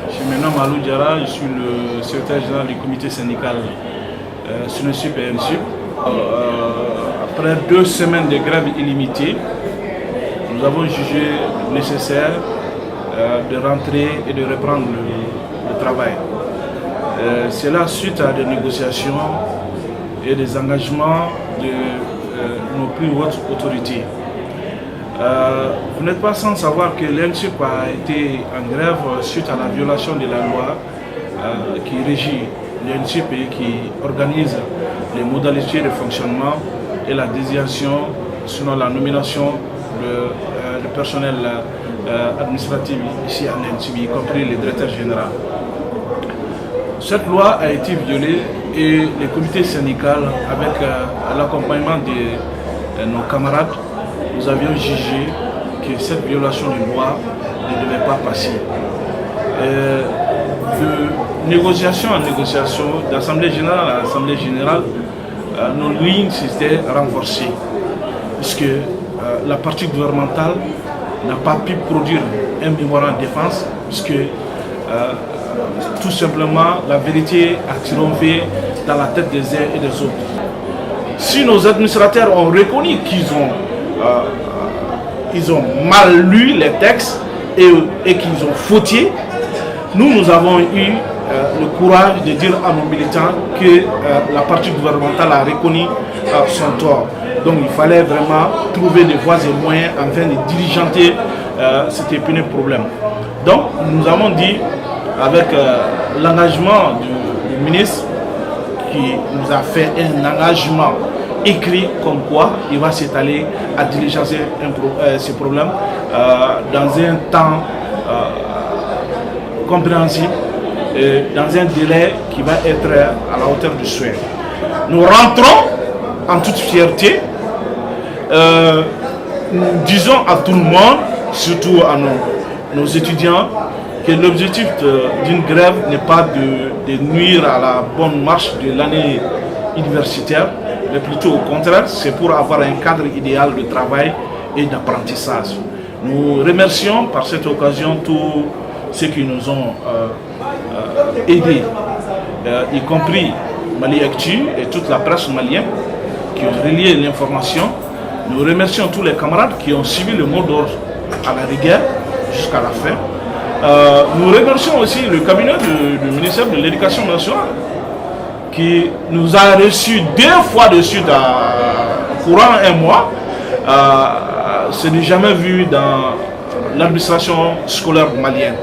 Je suis maintenant Malou Diara, je suis le secrétaire général du comité syndical SUNESUP et NSUP. Après 2 semaines de grève illimitée, nous avons jugé nécessaire de rentrer et de reprendre le travail. C'est là suite à des négociations et des engagements de nos plus hautes autorités. Vous n'êtes pas sans savoir que l'NSUP a été en grève suite à la violation de la loi qui régit l'NSUP et qui organise les modalités de fonctionnement et la désignation, selon la nomination de personnel administratif ici à l'NSUP, y compris le directeur général. Cette loi a été violée et le comité syndical, avec l'accompagnement de nos camarades, nous avions jugé que cette violation de loi ne devait pas passer. De négociation en négociation, d'assemblée générale à assemblée générale, nos lignes s'étaient renforcées, puisque la partie gouvernementale n'a pas pu produire un mémorandum de défense, puisque tout simplement la vérité a triomphé dans la tête des uns et des autres. Si nos administrateurs ont reconnu qu'ils ont mal lu les textes et qu'ils ont fauté, nous avons eu le courage de dire à nos militants que la partie gouvernementale a reconnu son tort. Donc il fallait vraiment trouver des voies et moyens afin de diligenter cet épineux problème. Donc nous avons dit, avec l'engagement du ministre qui nous a fait un engagement écrit comme quoi il va s'étaler à diligencer ce problème dans un temps compréhensible et dans un délai qui va être à la hauteur du souhait. Nous rentrons en toute fierté, nous disons à tout le monde, surtout à nos étudiants, que l'objectif d'une grève n'est pas de nuire à la bonne marche de l'année universitaire, mais plutôt au contraire, c'est pour avoir un cadre idéal de travail et d'apprentissage. Nous remercions par cette occasion tous ceux qui nous ont aidés, y compris Mali Actu et toute la presse malienne qui ont relié l'information. Nous remercions tous les camarades qui ont suivi le mot d'ordre à la rigueur jusqu'à la fin. Nous remercions aussi le cabinet du ministère de l'Éducation nationale qui nous a reçus 2 fois de suite courant un mois. Ce n'est jamais vu dans l'administration scolaire malienne.